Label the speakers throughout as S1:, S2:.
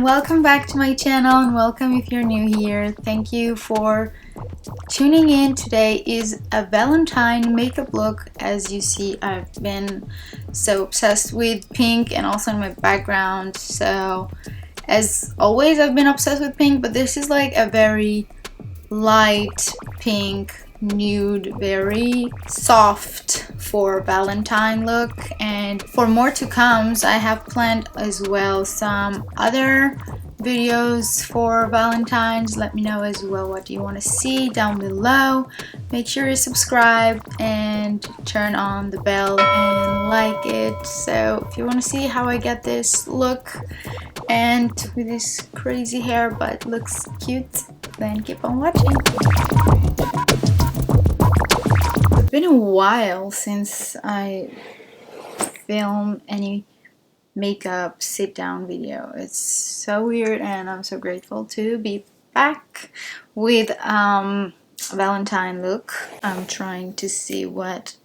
S1: welcome back to my channel, and welcome if you're new here. Thank you for tuning in. Today is a Valentine makeup look. As you see, I've been so obsessed with pink and also in my background. So as always, I've been obsessed with pink, but this is like a very light pink, nude, very soft for Valentine look. And for more to come, I have planned as well some other videos for Valentine's. Let me know as well what you want to see down below. Make sure you subscribe and turn on the bell and like it. So if you want to see how I get this look and with this crazy hair but looks cute, then keep on watching. It's been a while since I filmed any makeup sit down video. It's so weird, and I'm so grateful to be back with a Valentine look. I'm trying to see what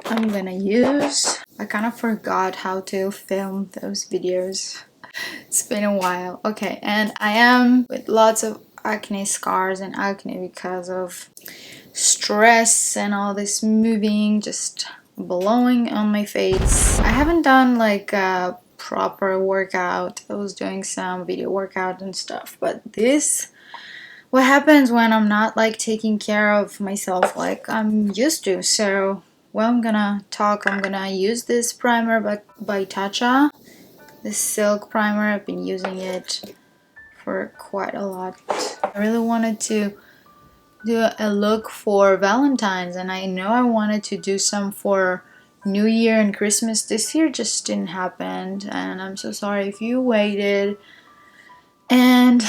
S1: I'm gonna use. I kind of forgot how to film those videos. It's been a while. Okay, and I am with lots of acne scars and acne because of stress and all this moving just blowing on my face. I haven't done like a proper workout. I was doing some video workout and stuff, but this what happens when I'm not like taking care of myself like I'm used to. So well, I'm gonna use this primer by Tatcha, this silk primer. I've been using it for quite a lot. I really wanted to do a look for Valentine's, and I know I wanted to do some for New Year and Christmas. This year just didn't happen, and I'm so sorry if you waited and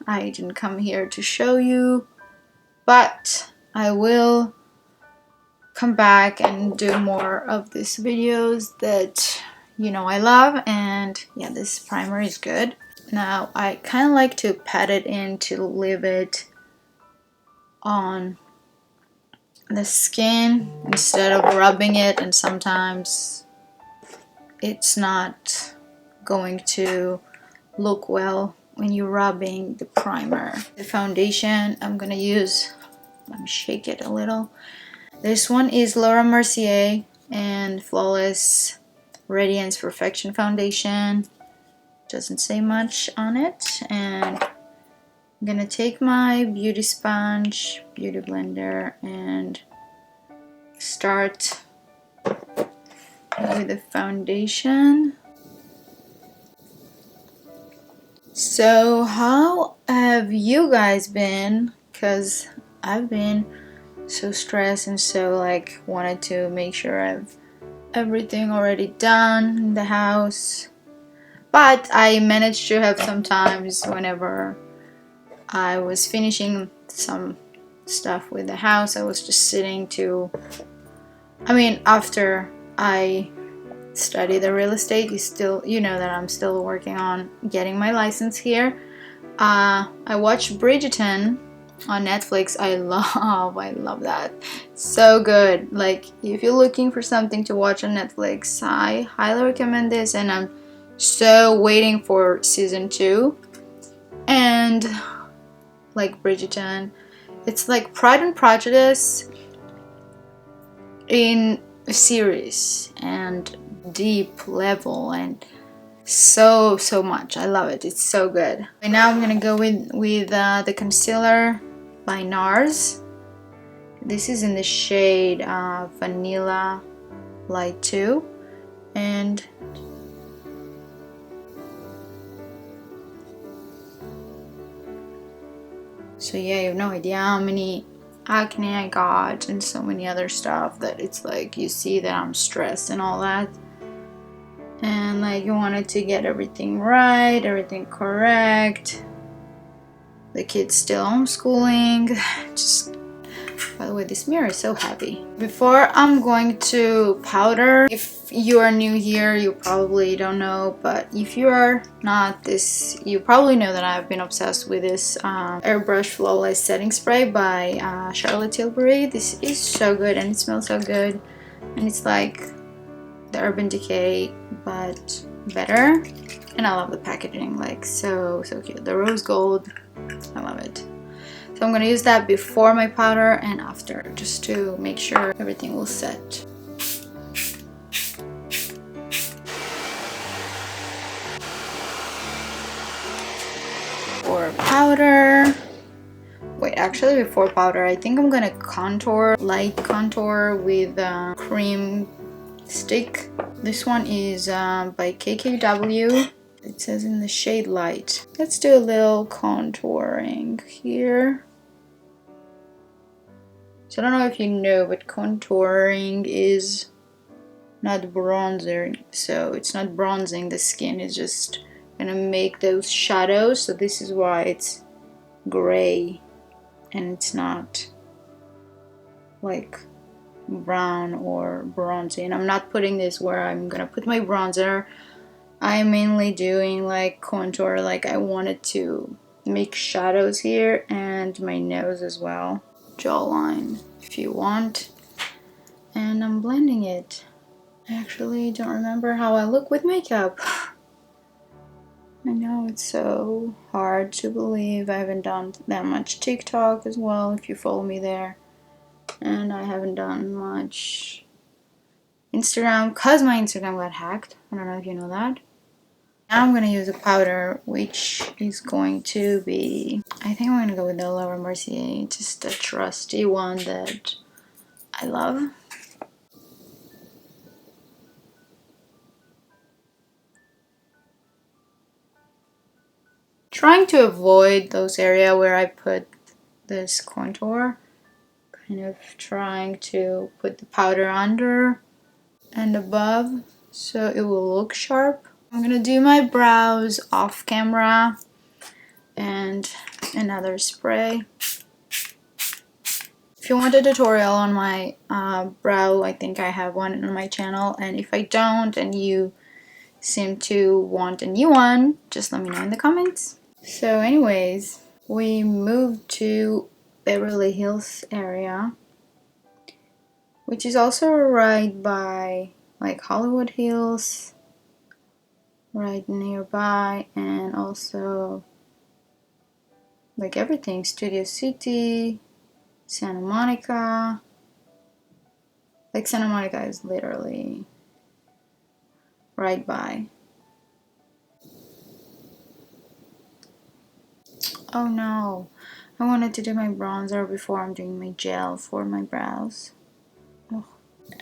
S1: I didn't come here to show you, but I will come back and do more of these videos that you know I love. And yeah, this primer is good. Now I kind of like to pat it in to leave it on the skin instead of rubbing it, and sometimes it's not going to look well when you're rubbing the primer. The foundation I'm gonna use, let me shake it a little. This one is Laura Mercier and Flawless Radiance Perfection Foundation. Doesn't say much on it. And I'm gonna take my beauty sponge, beauty blender, and start with the foundation. So how have you guys been? Because I've been so stressed and so like wanted to make sure I've everything already done in the house. But I managed to have some times whenever I was finishing some stuff with the house, I was just sitting to, I mean, after I study the real estate, you know that I'm still working on getting my license here. I watched Bridgerton on Netflix. I love that. So good. Like if you're looking for something to watch on Netflix, I highly recommend this, and I'm so waiting for season 2. And like Bridgerton, it's like Pride and Prejudice in a series and deep level, and so much. I love it. It's so good. And now I'm gonna go with the concealer by NARS. This is in the shade Vanilla Light 2, and so yeah, you have no idea how many acne I got and so many other stuff that it's like you see that I'm stressed and all that, and like you wanted to get everything right, everything correct. The kids still homeschooling. Just by the way, this mirror is so heavy. Before I'm going to powder, if you are new here, you probably don't know, but if you are not, you probably know that I've been obsessed with this Airbrush Flawless Setting Spray by Charlotte Tilbury. This is so good, and it smells so good, and it's like the Urban Decay but better. And I love the packaging, like so cute. The rose gold, I love it. So I'm gonna use that before my powder and after, just to make sure everything will set. For powder, wait, actually before powder, I think I'm gonna contour, light contour with cream stick. This one is by KKW. It says in the shade light. Let's do a little contouring here. So I don't know if you know, but contouring is not bronzer. So it's not bronzing the skin, it's just gonna make those shadows. So this is why it's gray and it's not like brown or bronzy. And I'm not putting this where I'm gonna put my bronzer. I'm mainly doing like contour, like I wanted to make shadows here and my nose as well, jawline if you want, and I'm blending it. I actually don't remember how I look with makeup. I know it's so hard to believe. I haven't done that much TikTok as well, if you follow me there, and I haven't done much Instagram because my Instagram got hacked. I don't know if you know that. Now I'm gonna use a powder, which is going to be, I think I'm gonna go with the Laura Mercier, just a trusty one that I love. Trying to avoid those areas where I put this contour, kind of trying to put the powder under and above so it will look sharp. I'm gonna do my brows off camera and another spray. If you want a tutorial on my brow, I think I have one on my channel, and if I don't and you seem to want a new one, just let me know in the comments. So anyways, we moved to Beverly Hills area, which is also right by like Hollywood Hills, right nearby, and also like everything, Studio City, Santa Monica. Like Santa Monica is literally right by. Oh no, I wanted to do my bronzer before I'm doing my gel for my brows. Oh.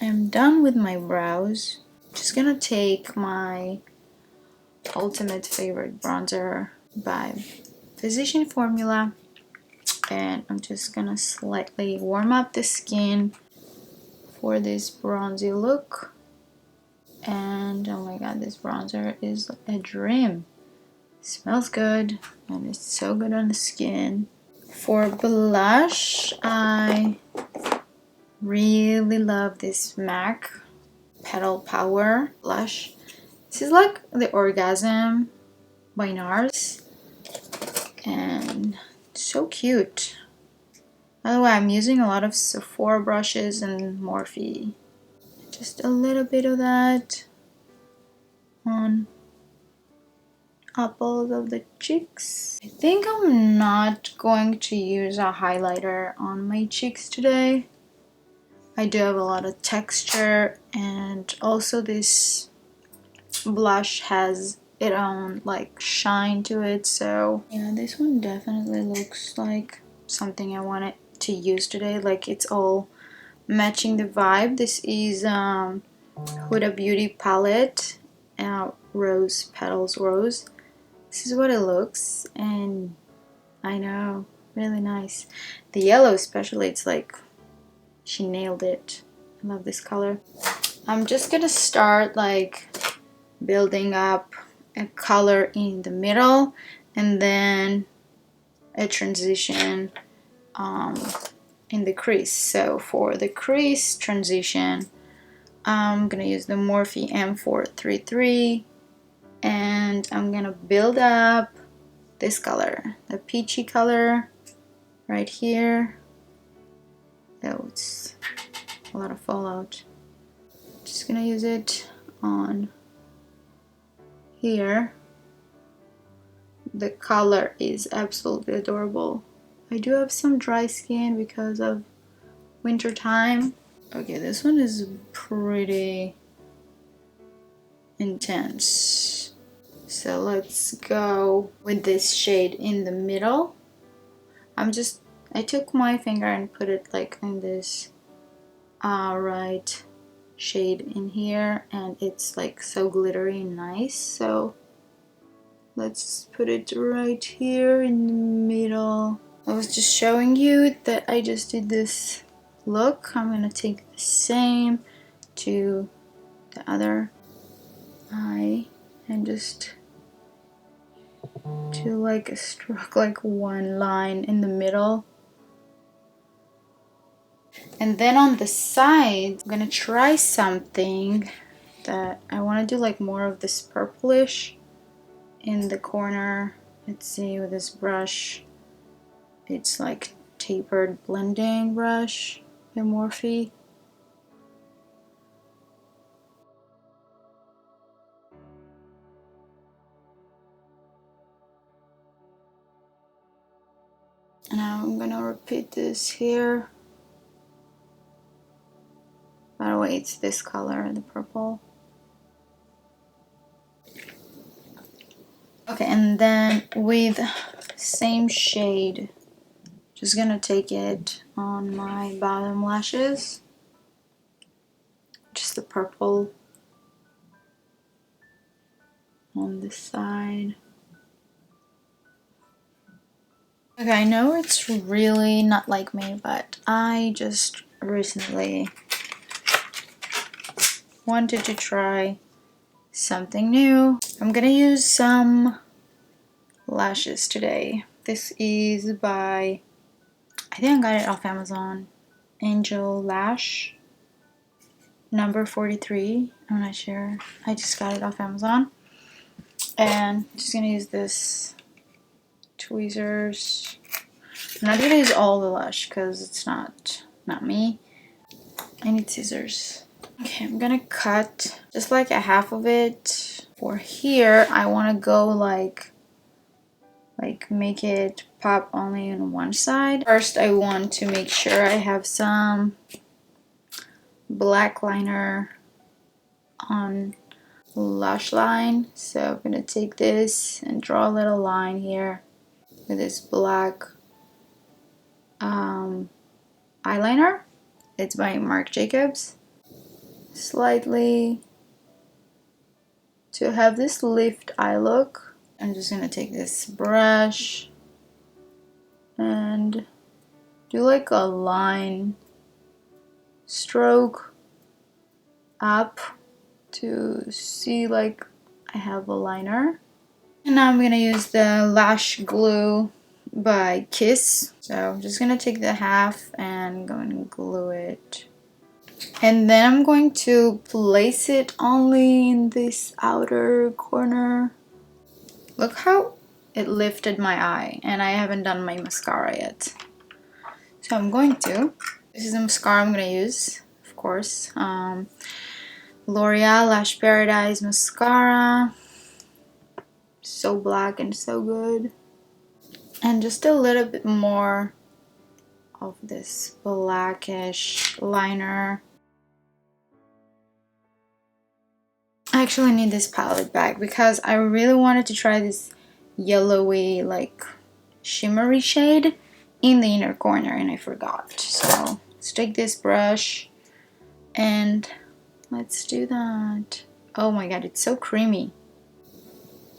S1: I'm done with my brows. Just gonna take my ultimate favorite bronzer by Physician Formula, and I'm just gonna slightly warm up the skin for this bronzy look. And oh my god, this bronzer is a dream. It smells good and it's so good on the skin. For blush, I really love this MAC Petal Power blush. This is like the Orgasm by NARS, and it's so cute. By the way, I'm using a lot of Sephora brushes and Morphe. Just a little bit of that on apples of the cheeks. I think I'm not going to use a highlighter on my cheeks today. I do have a lot of texture, and also this blush has its own like shine to it, so yeah, this one definitely looks like something I wanted to use today. Like it's all matching the vibe. This is Huda Beauty palette, Rose Petals Rose. This is what it looks, and I know, really nice. The yellow especially, it's like she nailed it. I love this color. I'm just gonna start like building up a color in the middle and then a transition in the crease. So for the crease transition, I'm gonna use the Morphe M433, and I'm gonna build up this color, the peachy color right here. Oh, it's a lot of fallout. Just gonna use it on here. The color is absolutely adorable. I do have some dry skin because of winter time. Okay, this one is pretty intense. So let's go with this shade in the middle. I took my finger and put it like in this right shade in here, and it's like so glittery and nice. So let's put it right here in the middle. I was just showing you that I just did this look. I'm gonna take the same to the other eye and just do like a stroke, like one line in the middle. And then on the side, I'm gonna try something that I want to do, like more of this purplish in the corner. Let's see, with this brush, it's like tapered blending brush by Morphe. And now I'm gonna repeat this here. By the way, it's this color, the purple. Okay, and then with same shade, just gonna take it on my bottom lashes. Just the purple on the side. Okay, I know it's really not like me, but I just recently wanted to try something new. I'm gonna use some lashes today. This is by, I think I got it off Amazon, Angel Lash, number 43. I'm not sure. I just got it off Amazon. And I'm just gonna use this tweezers. I'm not gonna use all the lash because it's not me. I need scissors. Okay, I'm gonna cut just like a half of it. For here, I want to go like make it pop only on one side. First, I want to make sure I have some black liner on lash line. So I'm gonna take this and draw a little line here with this black eyeliner. It's by Marc Jacobs. Slightly to have this lift eye look. I'm just gonna take this brush and do like a line stroke up to see like I have a liner. And now I'm gonna use the lash glue by Kiss. So I'm just gonna take the half and go and glue it. And then I'm going to place it only in this outer corner. Look how it lifted my eye, and I haven't done my mascara yet. So I'm going to, this is the mascara I'm going to use, of course. L'Oreal Lash Paradise Mascara. So black and so good. And just a little bit more of this blackish liner. I actually need this palette back because I really wanted to try this yellowy, like shimmery shade in the inner corner and I forgot. So let's take this brush and let's do that. Oh my god, it's so creamy.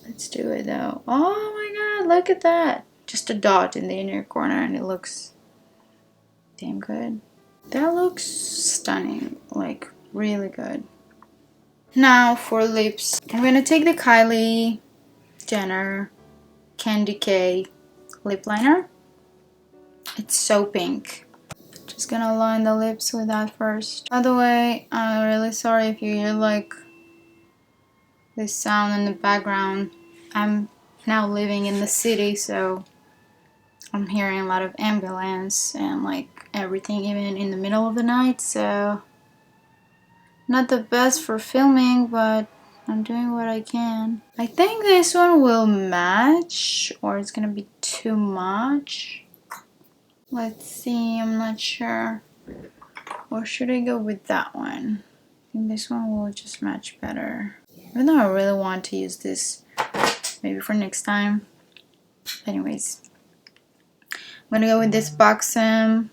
S1: Let's do it though. Oh my god, look at that. Just a dot in the inner corner and it looks damn good. That looks stunning, like really good. Now for lips, I'm gonna take the Kylie Jenner Candy K lip liner. It's so pink. Just gonna line the lips with that first. By the way, I'm really sorry if you hear like this sound in the background. I'm now living in the city, so I'm hearing a lot of ambulance and like everything, even in the middle of the night, so not the best for filming, but I'm doing what I can. I think this one will match, or it's gonna be too much. Let's see, I'm not sure. Or should I go with that one? I think this one will just match better. Even though I really want to use this maybe for next time. Anyways, I'm gonna go with this Boxum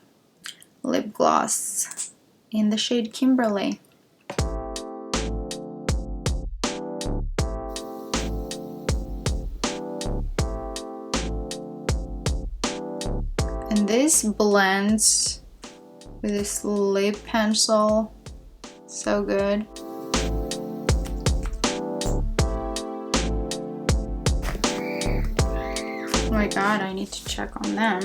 S1: lip gloss in the shade Kimberly. And this blends with this lip pencil. So good. Oh my god, I need to check on them.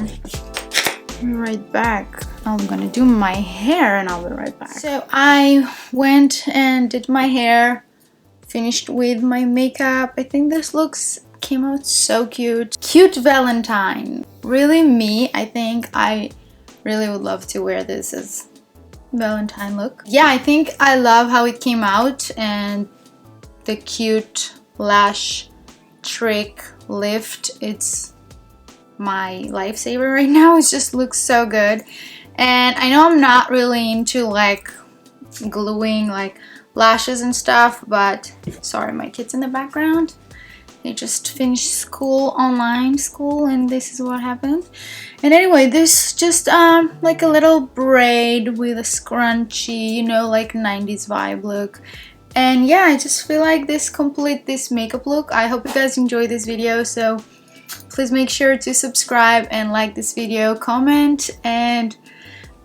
S1: I'll be right back. I'm gonna do my hair and I'll be right back. So I went and did my hair, finished with my makeup. I think this came out so cute. Cute Valentine. Really me. I think I really would love to wear this as Valentine look. Yeah, I think I love how it came out, and the cute lash trick lift. It's my lifesaver right now. It just looks so good. And I know I'm not really into like gluing like lashes and stuff, but sorry, my kids in the background. They just finished school, online school, and this is what happened. And anyway, this just like a little braid with a scrunchie, you know, like 90s vibe look. And yeah, I just feel like this complete this makeup look. I hope you guys enjoyed this video, so please make sure to subscribe and like this video, comment, and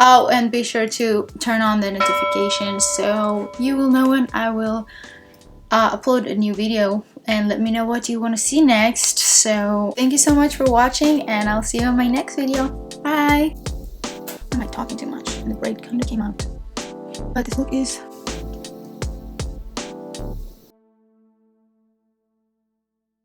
S1: and be sure to turn on the notifications so you will know when I will upload a new video, and let me know what you want to see next. So thank you so much for watching, and I'll see you in my next video. Bye. Am I talking too much? And the braid kind of came out, but this look is